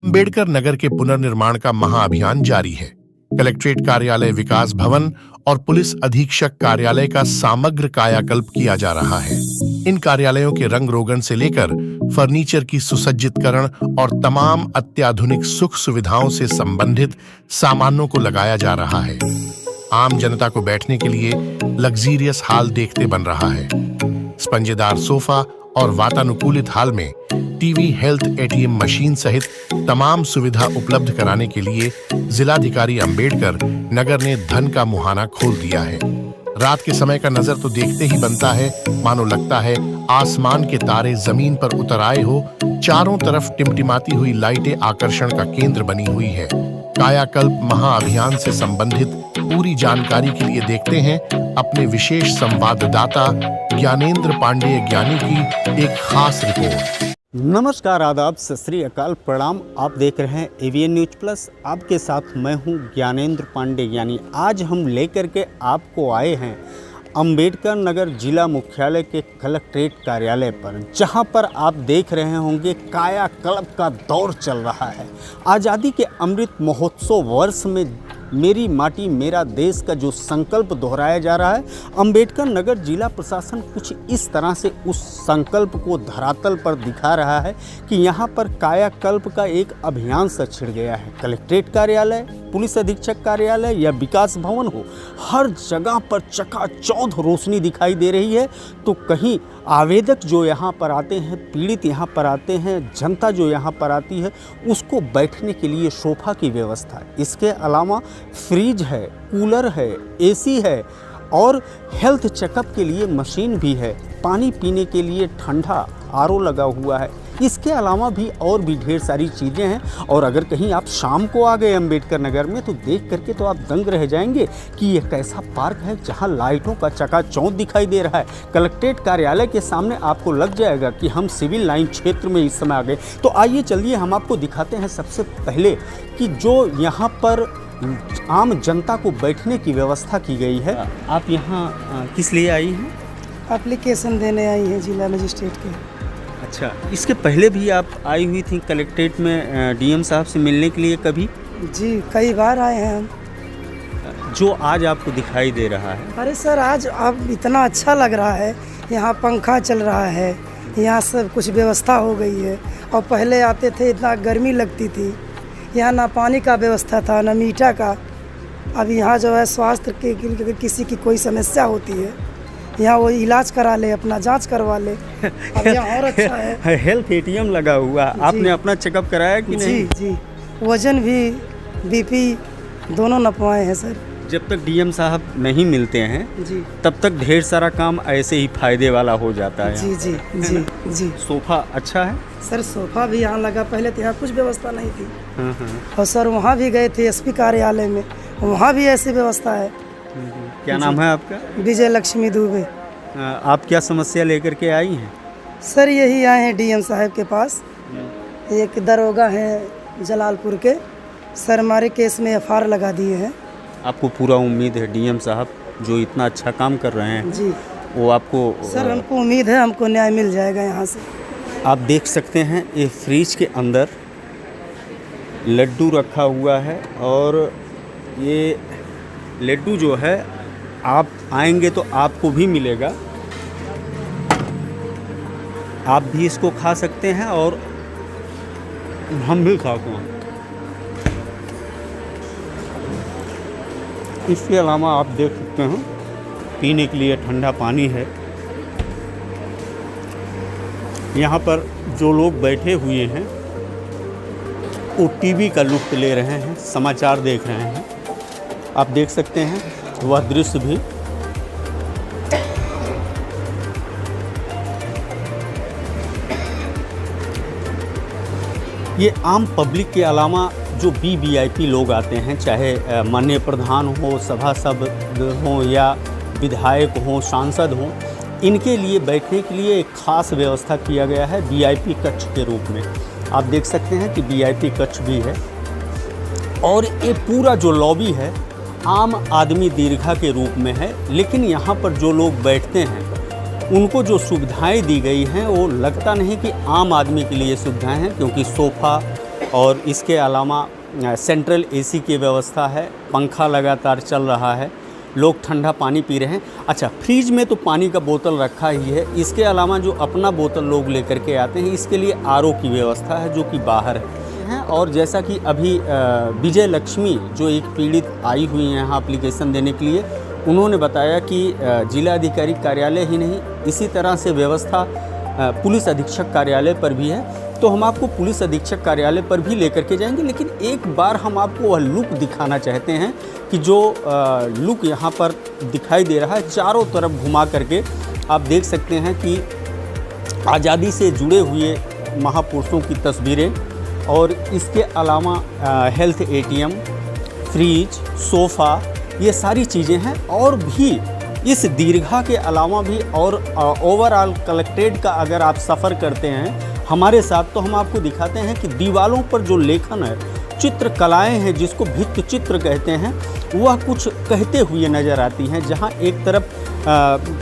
अम्बेडकर नगर के पुनर्निर्माण का महाअभियान जारी है। कलेक्ट्रेट कार्यालय, विकास भवन और पुलिस अधीक्षक कार्यालय का समग्र कायाकल्प किया जा रहा है। इन कार्यालयों के रंग रोगन से लेकर फर्नीचर की सुसज्जितकरण और तमाम अत्याधुनिक सुख सुविधाओं से संबंधित सामानों को लगाया जा रहा है। आम जनता को बैठने के लिए लग्जीरियस हाल देखते बन रहा है। स्पंजेदार सोफा और वातानुकूलित हाल में टीवी, हेल्थ, एटीएम मशीन सहित तमाम सुविधा उपलब्ध कराने के लिए जिलाधिकारी अंबेडकर नगर ने धन का मुहाना खोल दिया है। रात के समय का नजर तो देखते ही बनता है, मानो लगता है आसमान के तारे जमीन पर उतर आए हो। चारों तरफ टिमटिमाती हुई लाइटें आकर्षण का केंद्र बनी हुई है। कायाकल्प महाअभियान से संबंधित पूरी जानकारी के लिए देखते हैं अपने विशेष संवाददाता ज्ञानेंद्र पांडेय ज्ञानी की एक खास रिपोर्ट। नमस्कार, आदाब, सत श्री अकाल, प्रणाम। आप देख रहे हैं एवीएन न्यूज प्लस। आपके साथ मैं हूं ज्ञानेंद्र पांडे ज्ञानी। आज हम लेकर के आपको आए हैं अंबेडकर नगर जिला मुख्यालय के कलेक्ट्रेट कार्यालय पर, जहां पर आप देख रहे होंगे कायाकल्प का दौर चल रहा है। आज़ादी के अमृत महोत्सव वर्ष में मेरी माटी मेरा देश का जो संकल्प दोहराया जा रहा है, अंबेडकर नगर जिला प्रशासन कुछ इस तरह से उस संकल्प को धरातल पर दिखा रहा है कि यहाँ पर कायाकल्प का एक अभियान सा छिड़ गया है। कलेक्ट्रेट कार्यालय, पुलिस अधीक्षक कार्यालय या विकास भवन हो, हर जगह पर चकाचौंध रोशनी दिखाई दे रही है। तो कहीं आवेदक जो यहाँ पर आते हैं, पीड़ित यहाँ पर आते हैं, जनता जो यहाँ पर आती है, उसको बैठने के लिए सोफा की व्यवस्था है। इसके अलावा फ्रिज है, कूलर है, एसी है और हेल्थ चेकअप के लिए मशीन भी है। पानी पीने के लिए ठंडा आरओ लगा हुआ है। इसके अलावा भी और भी ढेर सारी चीज़ें हैं। और अगर कहीं आप शाम को आ गए अंबेडकर नगर में तो देख करके तो आप दंग रह जाएंगे कि यह कैसा पार्क है जहां लाइटों का चकाचौंध दिखाई दे रहा है। कलेक्ट्रेट कार्यालय के सामने आपको लग जाएगा कि हम सिविल लाइन क्षेत्र में इस समय आ गए। तो आइए चलिए हम आपको दिखाते हैं सबसे पहले कि जो यहाँ पर आम जनता को बैठने की व्यवस्था की गई है। आप यहाँ किस लिए आई हैं? एप्लीकेशन देने आई हैं जिला मजिस्ट्रेट के। अच्छा, इसके पहले भी आप आई हुई थी कलेक्ट्रेट में डीएम साहब से मिलने के लिए कभी? जी, कई बार आए हैं हम। जो आज आपको दिखाई दे रहा है? अरे सर, आज अब इतना अच्छा लग रहा है। यहाँ पंखा चल रहा है, यहाँ सब कुछ व्यवस्था हो गई है। और पहले आते थे इतना गर्मी लगती थी, यहाँ ना पानी का व्यवस्था था ना मीठा का। अब यहाँ जो है स्वास्थ्य के अगर किसी की कोई समस्या होती है, यहाँ वो इलाज करा ले, अपना जांच करवा ले। अब यहाँ और अच्छा है। हेल्थ एटीएम लगा हुआ। आपने अपना चेकअप कराया कि नहीं? जी जी, वजन भी, बीपी दोनों नपवाए हैं सर। जब तक डीएम साहब नहीं मिलते हैं जी, तब तक ढेर सारा काम ऐसे ही फायदे वाला हो जाता है। जी जी जी जी। सोफा अच्छा है सर, सोफा भी यहाँ लगा। पहले तो यहाँ कुछ व्यवस्था नहीं थी। हाँ हाँ। और सर वहाँ भी गए थे एसपी कार्यालय में, वहाँ भी ऐसी व्यवस्था है। क्या नाम है आपका? विजय लक्ष्मी दुबे। आप क्या समस्या लेकर के आई हैं? सर यही आए हैं डीएम साहब के पास। एक दरोगा हैं जलालपुर के, सर हमारे केस में एफआईआर लगा दिए हैं। आपको पूरा उम्मीद है डीएम साहब जो इतना अच्छा काम कर रहे हैं जी, वो आपको? सर हमको उम्मीद है हमको न्याय मिल जाएगा यहाँ से। आप देख सकते हैं ये फ्रिज के अंदर लड्डू रखा हुआ है और ये लड्डू जो है आप आएंगे तो आपको भी मिलेगा। आप भी इसको खा सकते हैं और हम भी खाते हैं। इसके अलावा आप देख सकते हैं पीने के लिए ठंडा पानी है। यहाँ पर जो लोग बैठे हुए हैं वो टीवी का लुत्फ़ ले रहे हैं, समाचार देख रहे हैं। आप देख सकते हैं वह दृश्य भी। ये आम पब्लिक के अलावा जो वीवीआईपी लोग आते हैं, चाहे माननीय प्रधान हो, सभासद हों या विधायक हों, सांसद हों, इनके लिए बैठने के लिए एक खास व्यवस्था किया गया है वीआईपी कक्ष के रूप में। आप देख सकते हैं कि वीआईपी कक्ष भी है और ये पूरा जो लॉबी है आम आदमी दीर्घा के रूप में है। लेकिन यहाँ पर जो लोग बैठते हैं उनको जो सुविधाएं दी गई हैं वो लगता नहीं कि आम आदमी के लिए सुविधाएं हैं, क्योंकि सोफ़ा, और इसके अलावा सेंट्रल एसी की व्यवस्था है, पंखा लगातार चल रहा है, लोग ठंडा पानी पी रहे हैं। अच्छा, फ्रिज में तो पानी का बोतल रखा ही है, इसके अलावा जो अपना बोतल लोग लेकर के आते हैं इसके लिए आरओ की व्यवस्था है जो कि बाहर है। और जैसा कि अभी विजय लक्ष्मी जो एक पीड़ित आई हुई हैं यहाँ एप्लीकेशन देने के लिए, उन्होंने बताया कि जिला अधिकारी कार्यालय ही नहीं, इसी तरह से व्यवस्था पुलिस अधीक्षक कार्यालय पर भी है। तो हम आपको पुलिस अधीक्षक कार्यालय पर भी लेकर के जाएंगे, लेकिन एक बार हम आपको वह लुक दिखाना चाहते हैं कि जो लुक यहाँ पर दिखाई दे रहा है, चारों तरफ घुमा करके आप देख सकते हैं कि आज़ादी से जुड़े हुए महापुरुषों की तस्वीरें, और इसके अलावा हेल्थ एटीएम, फ्रिज, सोफ़ा, ये सारी चीज़ें हैं। और भी इस दीर्घा के अलावा भी और ओवरऑल कलेक्ट्रेट का अगर आप सफ़र करते हैं हमारे साथ, तो हम आपको दिखाते हैं कि दीवारों पर जो लेखन है, चित्रकलाएं हैं जिसको भित्ति चित्र कहते हैं, वह कुछ कहते हुए नज़र आती हैं। जहां एक तरफ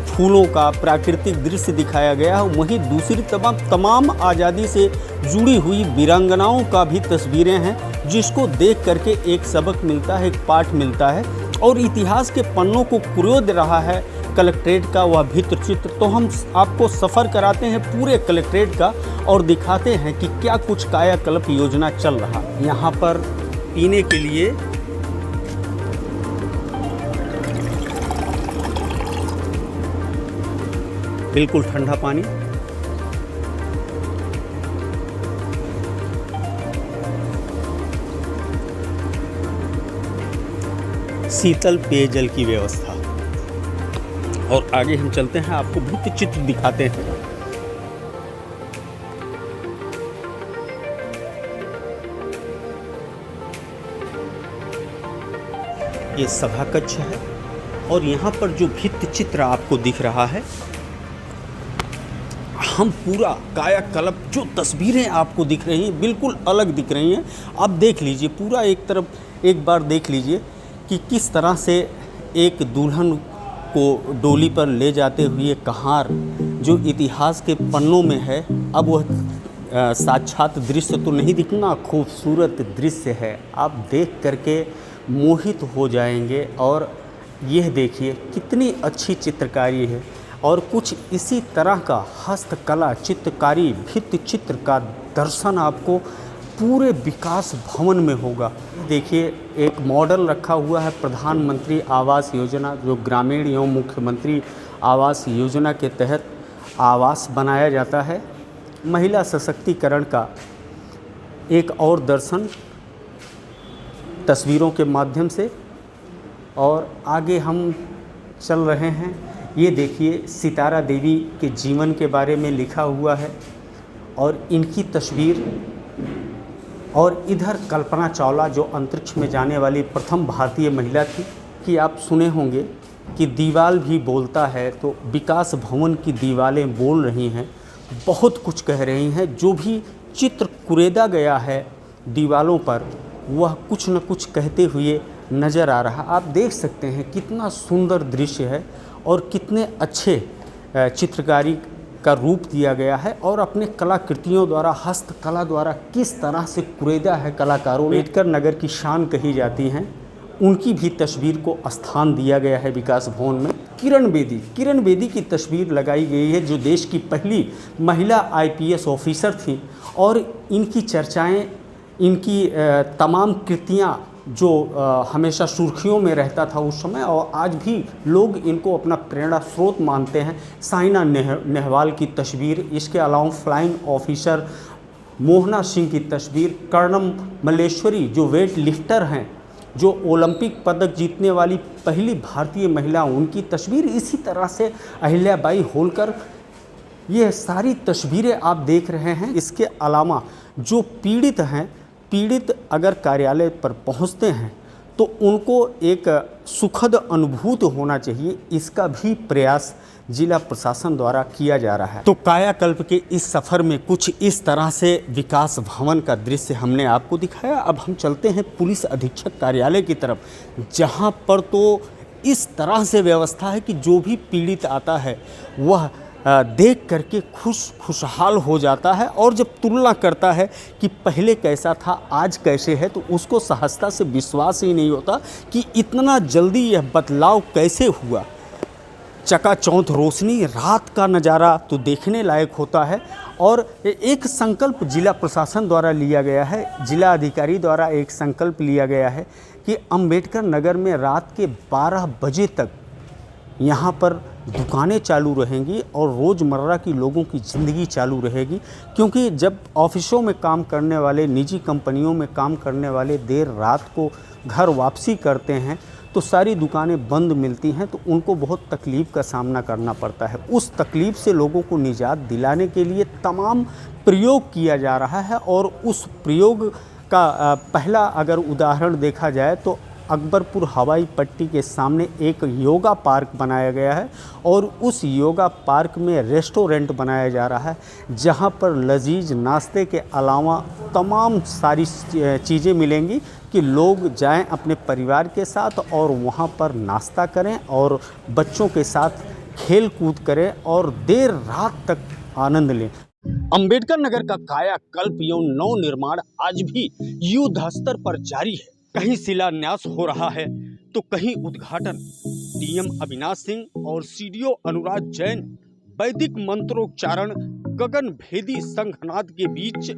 फूलों का प्राकृतिक दृश्य दिखाया गया है, वहीं दूसरी तमाम आज़ादी से जुड़ी हुई वीरांगनाओं का भी तस्वीरें हैं, जिसको देख करके एक सबक मिलता है, एक पाठ मिलता है, और इतिहास के पन्नों को कुरोद रहा है कलेक्ट्रेट का वह भित्ति चित्र। तो हम आपको सफ़र कराते हैं पूरे कलेक्ट्रेट का और दिखाते हैं कि क्या कुछ कायाकल्प योजना चल रहा है। यहाँ पर पीने के लिए बिल्कुल ठंडा पानी, शीतल पेयजल की व्यवस्था, और आगे हम चलते हैं, आपको भित्ति चित्र दिखाते हैं। ये सभा कक्ष है और यहाँ पर जो भित्ति चित्र आपको दिख रहा है, हम पूरा कायाकल्प जो तस्वीरें आपको दिख रही हैं बिल्कुल अलग दिख रही हैं। आप देख लीजिए पूरा एक तरफ, एक बार देख लीजिए कि किस तरह से एक दुल्हन को डोली पर ले जाते हुए कहार जो इतिहास के पन्नों में है, अब वह साक्षात दृश्य तो नहीं दिखना, खूबसूरत दृश्य है, आप देख करके मोहित हो जाएंगे। और यह देखिए कितनी अच्छी चित्रकारी है, और कुछ इसी तरह का हस्तकला, चित्रकारी, भित्ति चित्र का दर्शन आपको पूरे विकास भवन में होगा। देखिए एक मॉडल रखा हुआ है प्रधानमंत्री आवास योजना, जो ग्रामीण एवं मुख्यमंत्री आवास योजना के तहत आवास बनाया जाता है। महिला सशक्तिकरण का एक और दर्शन तस्वीरों के माध्यम से। और आगे हम चल रहे हैं, ये देखिए सितारा देवी के जीवन के बारे में लिखा हुआ है और इनकी तस्वीर, और इधर कल्पना चावला जो अंतरिक्ष में जाने वाली प्रथम भारतीय महिला थी। कि आप सुने होंगे कि दीवाल भी बोलता है, तो विकास भवन की दीवारें बोल रही हैं, बहुत कुछ कह रही हैं। जो भी चित्र कुरेदा गया है दीवालों पर, वह कुछ न कुछ कहते हुए नज़र आ रहा। आप देख सकते हैं कितना सुंदर दृश्य है और कितने अच्छे चित्रकारी का रूप दिया गया है, और अपने कलाकृतियों द्वारा, हस्तकला द्वारा किस तरह से कुरेदा है कलाकारों ने। अम्बेडकर नगर की शान कही जाती हैं, उनकी भी तस्वीर को स्थान दिया गया है विकास भवन में। किरण बेदी की तस्वीर लगाई गई है, जो देश की पहली महिला IPS ऑफिसर थी, और इनकी चर्चाएं, इनकी तमाम कृतियाँ जो हमेशा सुर्खियों में रहता था उस समय, और आज भी लोग इनको अपना प्रेरणा स्रोत मानते हैं। साइना नेहवाल की तस्वीर, इसके अलावा फ्लाइंग ऑफिसर मोहना सिंह की तस्वीर, कर्णम मल्लेश्वरी जो वेट लिफ्टर हैं, जो ओलंपिक पदक जीतने वाली पहली भारतीय महिला, उनकी तस्वीर। इसी तरह से अहिल्याबाई होलकर, ये सारी तस्वीरें आप देख रहे हैं। इसके अलावा जो पीड़ित हैं, पीड़ित अगर कार्यालय पर पहुंचते हैं तो उनको एक सुखद अनुभूति होना चाहिए, इसका भी प्रयास जिला प्रशासन द्वारा किया जा रहा है। तो कायाकल्प के इस सफ़र में कुछ इस तरह से विकास भवन का दृश्य हमने आपको दिखाया। अब हम चलते हैं पुलिस अधीक्षक कार्यालय की तरफ, जहां पर तो इस तरह से व्यवस्था है कि जो भी पीड़ित आता है वह देख करके खुशहाल हो जाता है और जब तुलना करता है कि पहले कैसा था आज कैसे है तो उसको सहजता से विश्वास ही नहीं होता कि इतना जल्दी यह बदलाव कैसे हुआ। चकाचौंध रोशनी, रात का नज़ारा तो देखने लायक होता है और एक संकल्प जिला प्रशासन द्वारा लिया गया है, जिला अधिकारी द्वारा एक संकल्प लिया गया है कि अंबेडकर नगर में रात के 12 बजे तक यहाँ पर दुकानें चालू रहेंगी और रोज़मर्रा की लोगों की ज़िंदगी चालू रहेगी, क्योंकि जब ऑफिसों में काम करने वाले, निजी कंपनियों में काम करने वाले देर रात को घर वापसी करते हैं तो सारी दुकानें बंद मिलती हैं, तो उनको बहुत तकलीफ़ का सामना करना पड़ता है। उस तकलीफ़ से लोगों को निजात दिलाने के लिए तमाम प्रयोग किया जा रहा है और उस प्रयोग का पहला अगर उदाहरण देखा जाए तो अकबरपुर हवाई पट्टी के सामने एक योगा पार्क बनाया गया है और उस योगा पार्क में रेस्टोरेंट बनाया जा रहा है, जहां पर लजीज नाश्ते के अलावा तमाम सारी चीज़ें मिलेंगी कि लोग जाएं अपने परिवार के साथ और वहां पर नाश्ता करें और बच्चों के साथ खेल कूद करें और देर रात तक आनंद लें। अंबेडकर नगर का कायाकल्प एवं नव निर्माण आज भी युद्ध स्तर पर जारी है। कहीं शिलान्यास हो रहा है तो कहीं उद्घाटन। डीएम अविनाश सिंह और सीडीओ अनुराग जैन वैदिक मंत्रोच्चारण गगन भेदी संघनाद के बीच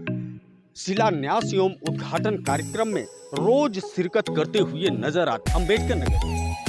शिलान्यास एवं उद्घाटन कार्यक्रम में रोज शिरकत करते हुए नजर आते। अंबेडकर नगर